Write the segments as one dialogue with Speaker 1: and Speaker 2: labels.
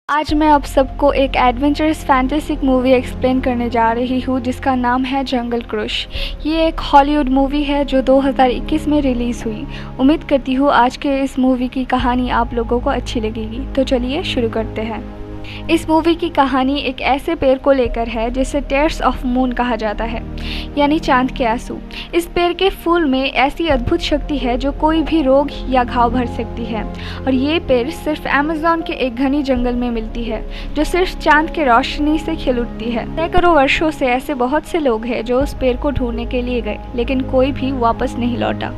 Speaker 1: आज मैं आप सबको एक एडवेंचरस फैंटेसिक मूवी एक्सप्लेन करने जा रही हूँ जिसका नाम है जंगल क्रूज। ये एक हॉलीवुड मूवी है जो 2021 में रिलीज़ हुई। उम्मीद करती हूँ आज के इस मूवी की कहानी आप लोगों को अच्छी लगेगी। तो चलिए शुरू करते हैं। इस मूवी की कहानी एक ऐसे पेड़ को लेकर है जिसे टेयर्स ऑफ मून कहा जाता है, यानी चांद के आंसू। इस पेड़ के फूल में ऐसी अद्भुत शक्ति है जो कोई भी रोग या घाव भर सकती है, और ये पेड़ सिर्फ अमेज़न के एक घनी जंगल में मिलती है जो सिर्फ चांद के रोशनी से खिल उठती है। सैकड़ों वर्षों से ऐसे बहुत से लोग हैं जो उस पेड़ को ढूंढने के लिए गए, लेकिन कोई भी वापस नहीं लौटा।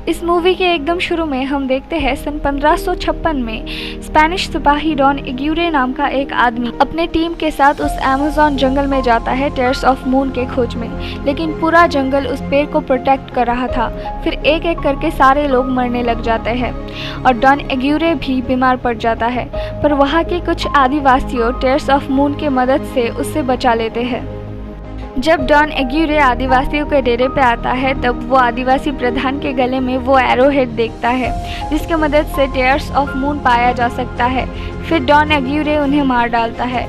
Speaker 1: इस मूवी के एकदम शुरू में हम देखते हैं सन 1556 में स्पेनिश सिपाही डॉन एग्यूरे नाम का एक आदमी अपने टीम के साथ उस अमेज़न जंगल में जाता है टेयर्स ऑफ मून के खोज में। लेकिन पूरा जंगल उस पेड़ को प्रोटेक्ट कर रहा था। फिर एक एक करके सारे लोग मरने लग जाते हैं और डॉन एग्यूरे भी बीमार पड़ जाता है, पर वहाँ के कुछ आदिवासियों टेयर्स ऑफ मून की मदद से उससे बचा लेते हैं। जब डॉन एग्यूरे आदिवासियों के डेरे पे आता है तब वो आदिवासी प्रधान के गले में वो एरोहेड देखता है जिसके मदद से टेयर्स ऑफ मून पाया जा सकता है। फिर डॉन एग्यूरे उन्हें मार डालता है,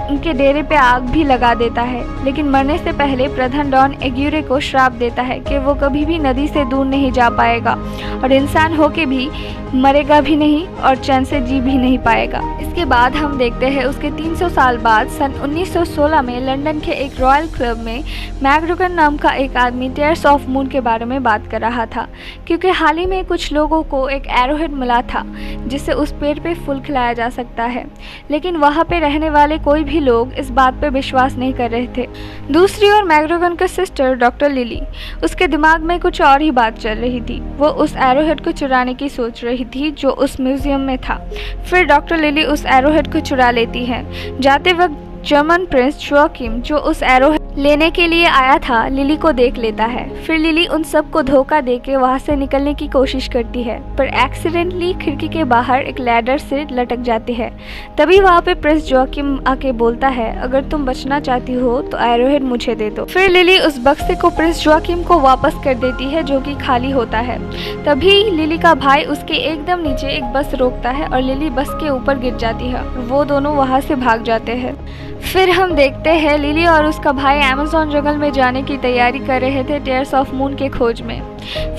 Speaker 1: उनके डेरे पे आग भी लगा देता है। लेकिन मरने से पहले प्रधान डॉन एग्यूरे को श्राप देता है कि वो कभी भी नदी से दूर नहीं जा पाएगा और इंसान होके भी मरेगा भी नहीं और चैन से जी भी नहीं पाएगा। इसके बाद हम देखते हैं उसके 300 साल बाद सन 1916 में लंदन के एक रॉयल क्लब में मैग्रेगर नाम का एक आदमी टेयर्स ऑफ मून के बारे में बात कर रहा था, क्योंकि हाल ही में कुछ लोगों को एक एरोहेड मिला था जिससे उस पेड़ पे फूल खिलाया जा सकता है। लेकिन वहाँ पे रहने वाले कोई भी लोग इस बात पे विश्वास नहीं कर रहे थे। दूसरी ओर मैग्रेगर की सिस्टर डॉक्टर लिली, उसके दिमाग में कुछ और ही बात चल रही थी। वो उस एरोहेड को चुराने की सोच रही थी जो उस म्यूजियम में था। फिर डॉक्टर लिली उस एरोहेड को चुरा लेती है। जाते वक्त जर्मन प्रिंस जोआकिम जो उस एरोहेड लेने के लिए आया था लिली को देख लेता है। फिर लिली उन सब को धोखा देके वहाँ से निकलने की कोशिश करती है, पर एक्सीडेंटली खिड़की के बाहर एक लैडर से लटक जाती है। तभी वहाँ पे प्रिंस जोआकिम आके बोलता है, अगर तुम बचना चाहती हो तो एरोहेड मुझे दे दो। फिर लिली उस बक्से को प्रिंस जोआकिम को वापस कर देती है जो कि खाली होता है। तभी लिली का भाई उसके एकदम नीचे एक बस रोकता है और लिली बस के ऊपर गिर जाती है और वो दोनों वहाँ से भाग जाते हैं। फिर हम देखते हैं लिली और उसका भाई अमेज़न जंगल में जाने की तैयारी कर रहे थे टेयर्स ऑफ मून के खोज में।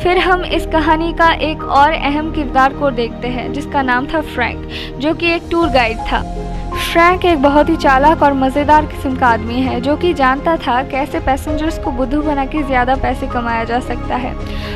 Speaker 1: फिर हम इस कहानी का एक और अहम किरदार को देखते हैं जिसका नाम था फ्रैंक, जो कि एक टूर गाइड था। फ्रैंक एक बहुत ही चालाक और मज़ेदार किस्म का आदमी है जो कि जानता था कैसे पैसेंजर्स को बुद्धू बना के ज़्यादा पैसे कमाया जा सकता है।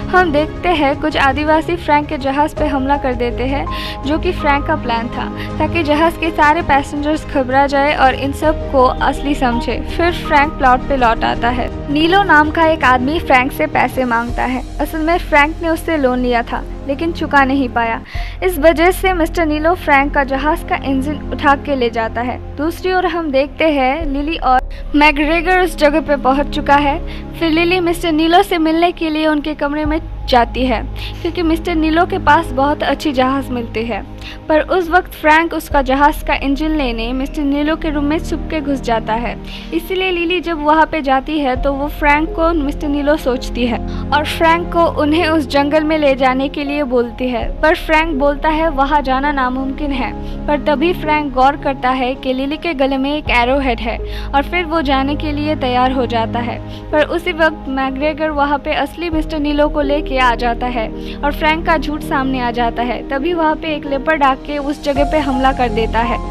Speaker 1: हम देखते हैं कुछ आदिवासी फ्रैंक के जहाज़ पे हमला कर देते हैं, जो कि फ्रैंक का प्लान था ताकि जहाज़ के सारे पैसेंजर्स घबरा जाए और इन सब को असली समझे। फिर फ्रैंक प्लॉट पे लौट आता है। नीलो नाम का एक आदमी फ्रैंक से पैसे मांगता है। असल में फ्रैंक ने उससे लोन लिया था लेकिन चुका नहीं पाया। इस वजह से मिस्टर नीलो फ्रैंक का जहाज़ का इंजन उठा के ले जाता है। दूसरी ओर हम देखते हैं लिली और मैग्रेगर उस जगह पे पहुंच चुका है। फिर लिली मिस्टर नीलो से मिलने के लिए उनके कमरे में जाती है क्योंकि मिस्टर नीलो के पास बहुत अच्छी जहाज़ मिलती है। पर उस वक्त फ्रैंक उसका जहाज़ का इंजन लेने मिस्टर नीलो के रूम में छुप के घुस जाता है। इसीलिए लिली जब वहाँ पे जाती है तो वो फ्रैंक को मिस्टर नीलो सोचती है और फ्रैंक को उन्हें उस जंगल में ले जाने के लिए बोलती है। पर फ्रैंक बोलता है वहाँ जाना नामुमकिन है। पर तभी फ्रैंक गौर करता है कि लिली के गले में एक एरोहेड है और फिर वो जाने के लिए तैयार हो जाता है। पर उसी वक्त मैग्रेगर वहाँ पे असली मिस्टर नीलो को लेके आ जाता है और फ्रैंक का झूठ सामने आ जाता है। तभी वहाँ पे एक लेपर्ड आके उस जगह पे हमला कर देता है।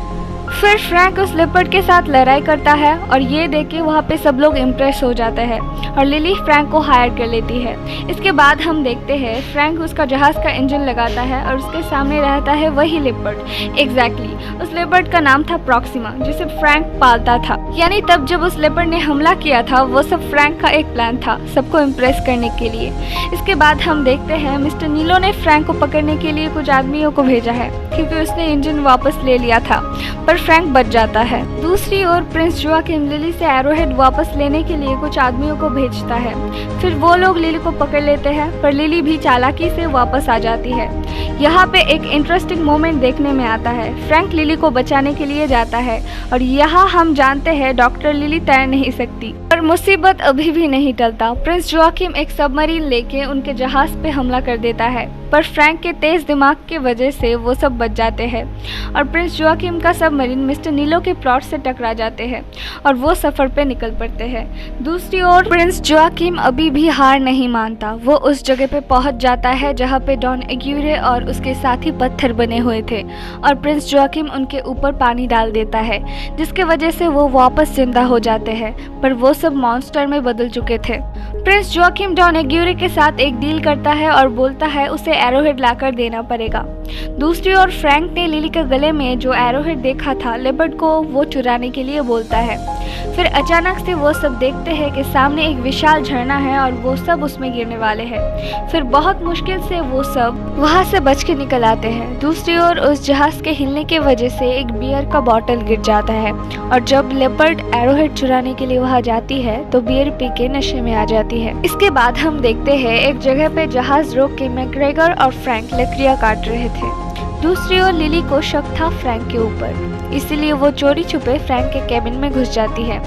Speaker 1: फिर फ्रैंक उस लेपर्ड के साथ लड़ाई करता है और ये देख के वहाँ पे सब लोग इम्प्रेस हो जाते हैं और लिली फ्रैंक को हायर कर लेती है। इसके बाद हम देखते हैं फ्रैंक उसका जहाज़ का इंजन लगाता है और उसके सामने रहता है वही लेपर्ड। एग्जैक्टली उस लेपर्ड का नाम था प्रॉक्सिमा, जिसे फ्रैंक पालता था। यानी तब जब उस लेपर्ड ने हमला किया था वो सब फ्रैंक का एक प्लान था सबको इम्प्रेस करने के लिए। इसके बाद हम देखते हैं मिस्टर नीलो ने फ्रैंक को पकड़ने के लिए कुछ आदमियों को भेजा है क्योंकि उसने इंजन वापस ले लिया था, पर फ्रैंक बच जाता है। दूसरी ओर प्रिंस जोआकिम लिली से एरोहेड वापस लेने के लिए कुछ आदमियों को भेजता है। फिर वो लोग लिली को पकड़ लेते हैं, पर लिली भी चालाकी से वापस आ जाती है। यहाँ पे एक इंटरेस्टिंग मोमेंट देखने में आता है। फ्रैंक लिली को बचाने के लिए जाता है और यहाँ हम जानते हैं डॉक्टर लिली तैर नहीं सकती, पर मुसीबत अभी भी नहीं टलता। प्रिंस जोआकिम एक सबमरीन लेके उनके जहाज पे हमला कर देता है, पर फ्रैंक के तेज दिमाग की वजह से वो सब बच जाते हैं और प्रिंस जोआकिम का सबमरीन सबमरीन मिस्टर नीलो के प्लॉट से टकरा जाते हैं और वो सफ़र पे निकल पड़ते हैं। दूसरी ओर प्रिंस जोआकिम अभी भी हार नहीं मानता। वो उस जगह पे पहुंच जाता है जहां पे डॉन एग्यूरे और उसके साथी पत्थर बने हुए थे और प्रिंस जोआकिम उनके ऊपर पानी डाल देता है, जिसके वजह से वो वापस जिंदा हो जाते हैं, पर वो सब मॉन्स्टर में बदल चुके थे। प्रिंस जोआकिम डॉन एग्यूरे के साथ एक डील करता है और बोलता है उसे एरोहेड लाकर देना पड़ेगा। दूसरी ओर फ्रैंक ने लिली के गले में जो एरोहेड देखा था लेपर्ड को वो चुराने के लिए बोलता है। फिर अचानक से वो सब देखते हैं कि सामने एक विशाल झरना है और वो सब उसमें गिरने वाले हैं। फिर बहुत मुश्किल से वो सब वहां से बच के निकल आते हैं। दूसरी ओर उस जहाज के हिलने की वजह से एक बियर का बॉटल गिर जाता है और जब लेपर्ड एरोहेड चुराने के लिए वहां जाती है तो बियर पी के नशे में आ जाती है। इसके बाद हम देखते हैं एक जगह पे जहाज रोक के मैकग्रेगर और फ्रैंक लकड़ियां काट रहे थे। दूसरी ओर लिली को शक था फ्रैंक के ऊपर, इसीलिए वो चोरी छुपे फ्रैंक के केबिन में घुस जाती है।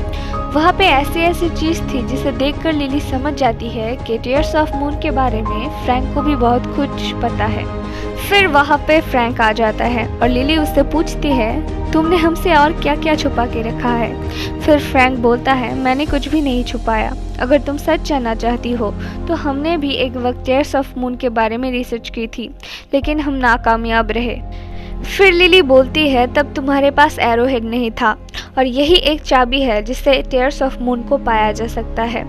Speaker 1: वहाँ पे ऐसी चीज थी जिसे देखकर लिली समझ जाती है कि टीयर्स ऑफ मून के बारे में फ्रैंक को भी बहुत कुछ पता है। फिर वहाँ पे फ्रैंक आ जाता है और लिली उससे पूछती है तुमने हमसे और क्या क्या छुपा के रखा है। फिर फ्रैंक बोलता है मैंने कुछ भी नहीं छुपाया, अगर तुम सच जानना चाहती हो तो हमने भी एक वक्त टीयर्स ऑफ मून के बारे में रिसर्च की थी, लेकिन हम नाकामयाब रहे। फिर लिली बोलती है तब तुम्हारे पास एरोहेड नहीं था और यही एक चाबी है जिससे टीयर्स ऑफ मून को पाया जा सकता है।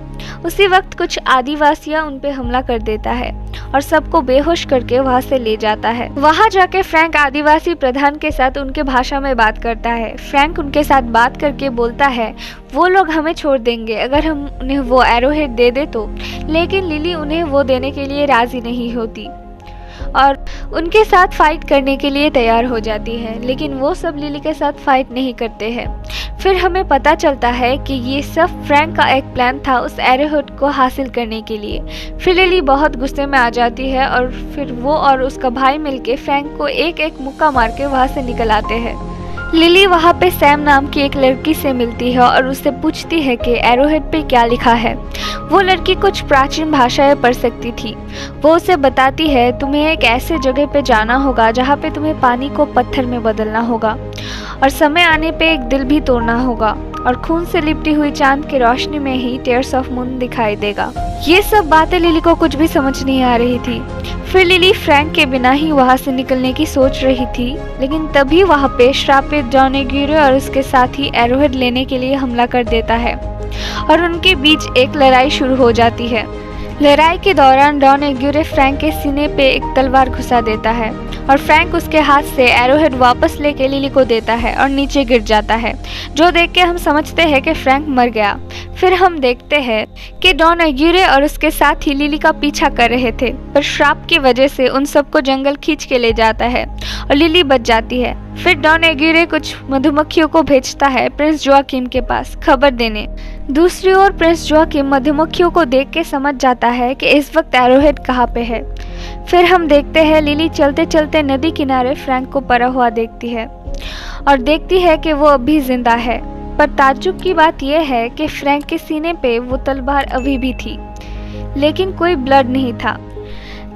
Speaker 1: उसी वक्त कुछ आदिवासियां उन पे हमला कर देता है और सबको बेहोश करके वहां से ले जाता है। वहां जाके फ्रैंक आदिवासी प्रधान के साथ उनके भाषा में बात करता है। फ्रैंक उनके साथ बात करके बोलता है वो लोग हमें छोड़ देंगे अगर हम उन्हें वो एरोहेड दे दे तो, लेकिन लिली उन्हें वो देने के लिए राजी नहीं होती और उनके साथ फाइट करने के लिए तैयार हो जाती है, लेकिन वो सब लिली के साथ फाइट नहीं करते हैं। फिर हमें पता चलता है कि ये सब फ्रैंक का एक प्लान था उस एरोहेड को हासिल करने के लिए। फिर लिली बहुत गुस्से में आ जाती है और फिर वो और उसका भाई मिलके फ्रैंक को एक एक मुक्का मार के वहाँ से निकल आते हैं। लिली वहाँ पे सैम नाम की एक लड़की से मिलती है और उससे पूछती है कि एरोहेड पे क्या लिखा है। वो लड़की कुछ प्राचीन भाषाएं पढ़ सकती थी। वो उसे बताती है तुम्हें एक ऐसे जगह पे जाना होगा जहाँ पे तुम्हें पानी को पत्थर में बदलना होगा और समय आने पे एक दिल भी तोड़ना होगा और खून से लिपटी हुई चांद की रोशनी में ही टीयर्स ऑफ मून दिखाई देगा। ये सब बातें लिली को कुछ भी समझ नहीं आ रही थी। फिर लिली फ्रैंक के बिना ही वहाँ से निकलने की सोच रही थी, लेकिन तभी वहाँ पे श्रापित डॉन एग्यूरे और उसके साथी एरोहेड लेने के लिए हमला कर देता है और उनके बीच एक लड़ाई शुरू हो जाती है। लड़ाई के दौरान डॉन एग्यूरे फ्रैंक के सीने पे एक तलवार घुसा देता है और फ्रैंक उसके हाथ से एरोहेड वापस लेके लिली को देता है और नीचे गिर जाता है, जो देख के हम समझते हैं कि फ्रैंक मर गया। फिर हम देखते हैं कि डॉन एग्यूरे और उसके साथी लिली का पीछा कर रहे थे, पर श्राप की वजह से उन सबको जंगल खींच के ले जाता है और लिली बच जाती है। फिर डॉन एग्यूरे कुछ मधुमक्खियों को भेजता है प्रिंस जोआकिम के पास खबर देने। दूसरी ओर प्रिंस जोआकिम मधुमक्खियों को देख के समझ जाता है कि इस वक्त एरोहेड कहाँ पे है। फिर हम देखते हैं लिली चलते चलते नदी किनारे फ्रैंक को पड़ा हुआ देखती है और देखती है कि वो अभी जिंदा है, पर ताज्जुब की बात यह है कि फ्रैंक के सीने पे वो तलवार अभी भी थी, लेकिन कोई ब्लड नहीं था।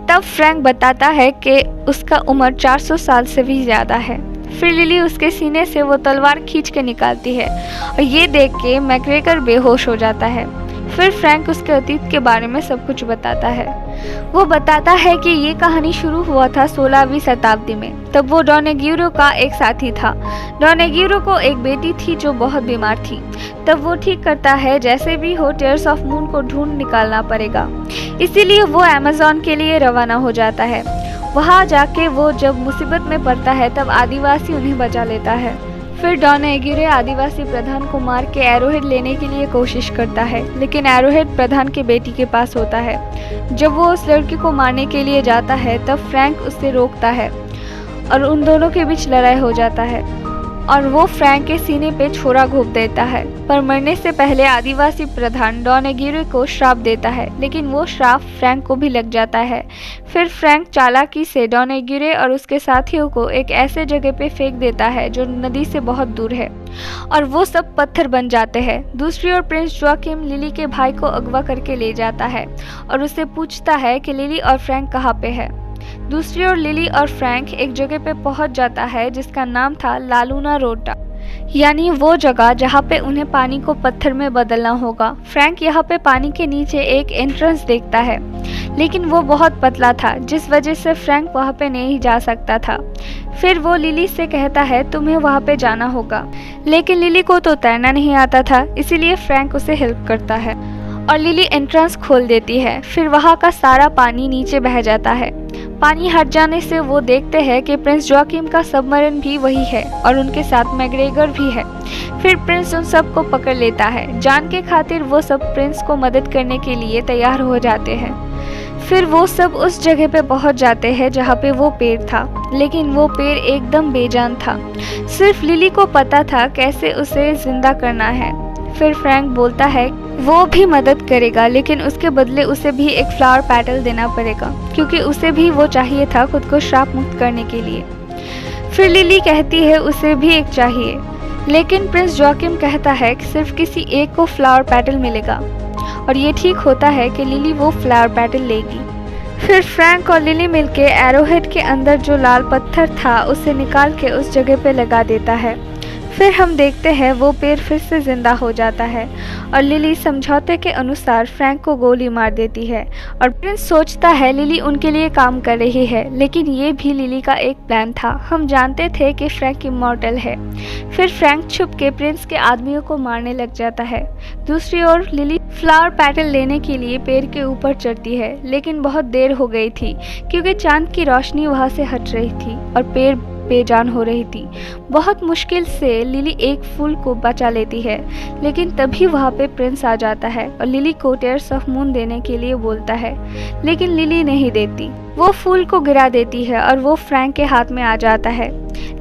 Speaker 1: तब फ्रैंक बताता है कि उसका उम्र 400 साल से भी ज्यादा है। फिर लिली उसके सीने से वो तलवार खींच के निकालती है और ये देख के मैकग्रेगर बेहोश हो जाता है। फिर फ्रैंक उसके अतीत के बारे में सब कुछ बताता है। वो बताता है कि ये कहानी शुरू हुआ था 16वीं शताब्दी में। तब वो डॉन एग्यूरे का एक साथी था। डॉन एग्यूरे को एक बेटी थी जो बहुत बीमार थी। तब वो ठीक करता है जैसे भी हो टीयर्स ऑफ मून को ढूंढ निकालना पड़ेगा, इसीलिए वो अमेज़न के लिए रवाना हो जाता है। वहाँ जाके वो जब मुसीबत में पड़ता है तब आदिवासी उन्हें बचा लेता है। फिर डॉन एग्यूरे आदिवासी प्रधान को मार के एरोहेड लेने के लिए कोशिश करता है, लेकिन एरोहेड प्रधान के बेटी के पास होता है। जब वो उस लड़की को मारने के लिए जाता है तब फ्रैंक उससे रोकता है और उन दोनों के बीच लड़ाई हो जाता है और वो फ्रैंक के सीने पे छोरा घोंप देता है। पर मरने से पहले आदिवासी प्रधान डॉन एग्यूरे को श्राप देता है, लेकिन वो श्राप फ्रैंक को भी लग जाता है। फिर फ्रैंक चालाकी से डॉन एग्यूरे और उसके साथियों को एक ऐसे जगह पे फेंक देता है जो नदी से बहुत दूर है और वो सब पत्थर बन जाते हैं। दूसरी ओर प्रिंस जोआकिम लिली के भाई को अगवा करके ले जाता है और उससे पूछता है कि लिली और फ्रैंक कहाँ पे है। दूसरी ओर लिली और फ्रैंक एक जगह पे पहुंच जाता है जिसका नाम था लालूना रोटा। यानी वो जगह जहाँ पे उन्हें पानी को पत्थर में बदलना होगा। फ्रैंक यहाँ पे पानी के नीचे एक एंट्रेंस देखता है, लेकिन वो बहुत पतला था, जिस वजह से फ्रैंक वहाँ पे नहीं जा सकता था। फिर वो लिली से कहता है तुम्हें वहाँ पे जाना होगा, लेकिन लिली को तो तैरना नहीं आता था, इसीलिए फ्रैंक उसे हेल्प करता है और लिली एंट्रेंस खोल देती है। फिर वहाँ का सारा पानी नीचे बह जाता है। पानी हट जाने से वो देखते हैं कि प्रिंस जोआकिम का सबमरीन भी वही है और उनके साथ मैकग्रेगर भी है। फिर प्रिंस उन सब को पकड़ लेता है। जान के खातिर वो सब प्रिंस को मदद करने के लिए तैयार हो जाते हैं। फिर वो सब उस जगह पे पहुंच जाते हैं जहाँ पे वो पेड़ था, लेकिन वो पेड़ एकदम बेजान था। सिर्फ लिली को पता था कैसे उसे जिंदा करना है। फिर फ्रैंक बोलता है वो भी मदद करेगा, लेकिन उसके बदले उसे भी एक फ्लावर पेटल देना पड़ेगा, क्योंकि उसे भी वो चाहिए था खुद को श्राप मुक्त करने के लिए। फिर लिली कहती है उसे भी एक चाहिए, लेकिन प्रिंस जोआकिम कहता है कि सिर्फ किसी एक को फ्लावर पेटल मिलेगा, और ये ठीक होता है कि लिली वो फ्लावर पेटल लेगी। फिर फ्रैंक और लिली मिलके एरोहेड के अंदर जो लाल पत्थर था उसे निकाल के उस जगह पे लगा देता है। फिर हम देखते हैं वो पेड़ फिर से जिंदा हो जाता है और लिली समझौते के अनुसार फ्रैंक को गोली मार देती है। और प्रिंस सोचता है लिली उनके लिए काम कर रही है, लेकिन ये भी लिली का एक प्लान था। हम जानते थे कि फ्रैंक इमॉर्टल है। फिर फ्रैंक छुप के प्रिंस के आदमियों को मारने लग जाता है। दूसरी ओर लिली फ्लावर पेटल लेने के लिए पेड़ के ऊपर चढ़ती है, लेकिन बहुत देर हो गई थी क्योंकि चांद की रोशनी वहाँ से हट रही थी और पेड़ बेजान हो रही थी। बहुत मुश्किल से लिली एक फूल को बचा लेती है, लेकिन तभी वहाँ पे प्रिंस आ जाता है और लिली को टेयर्स ऑफ मून देने के लिए बोलता है, लेकिन लिली नहीं देती। वो फूल को गिरा देती है और वो फ्रैंक के हाथ में आ जाता है,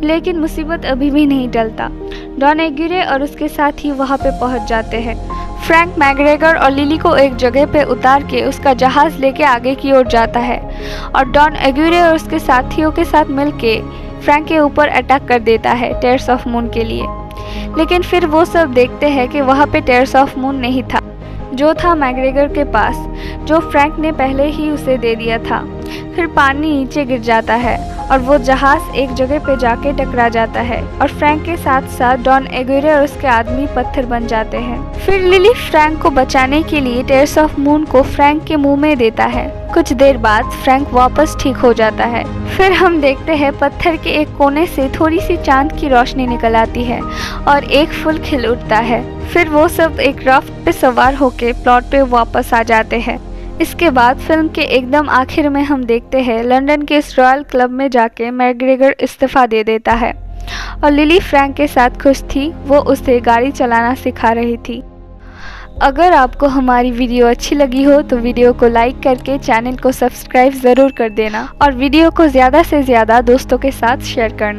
Speaker 1: लेकिन मुसीबत अभी भी नहीं टलता। डॉन एग्यूरे और उसके साथी वहाँ पे पहुँच जाते हैं। फ्रैंक मैकग्रेगर और लिली को एक जगह पे उतार के उसका जहाज लेके आगे की ओर जाता है और डॉन एग्यूरे और उसके साथियों के साथ मिलके फ्रैंक के ऊपर अटैक कर देता है टेयर्स ऑफ मून के लिए। लेकिन फिर वो सब देखते हैं कि वहाँ पे टेयर्स ऑफ मून नहीं था, जो था मैकग्रेगर के पास, जो फ्रैंक ने पहले ही उसे दे दिया था। फिर पानी नीचे गिर जाता है और वो जहाज एक जगह पे जाके टकरा जाता है और फ्रैंक के साथ साथ डॉन एग्यूरे और उसके आदमी पत्थर बन जाते हैं। फिर लिली फ्रैंक को बचाने के लिए टेयर्स ऑफ मून को फ्रैंक के मुंह में देता है। कुछ देर बाद फ्रैंक वापस ठीक हो जाता है। फिर हम देखते हैं पत्थर के एक कोने से थोड़ी सी चांद की रोशनी निकल आती है और एक फूल खिल उठता है। फिर वो सब एक राफ्ट पे सवार होके प्लॉट पे वापस आ जाते हैं। इसके बाद फिल्म के एकदम आखिर में हम देखते हैं लंदन के इस रॉयल क्लब में जाके मैकग्रेगर इस्तीफा दे देता है और लिली फ्रैंक के साथ खुश थी। वो उसे गाड़ी चलाना सिखा रही थी। अगर आपको हमारी वीडियो अच्छी लगी हो तो वीडियो को लाइक करके चैनल को सब्सक्राइब ज़रूर कर देना और वीडियो को ज़्यादा से ज़्यादा दोस्तों के साथ शेयर करना।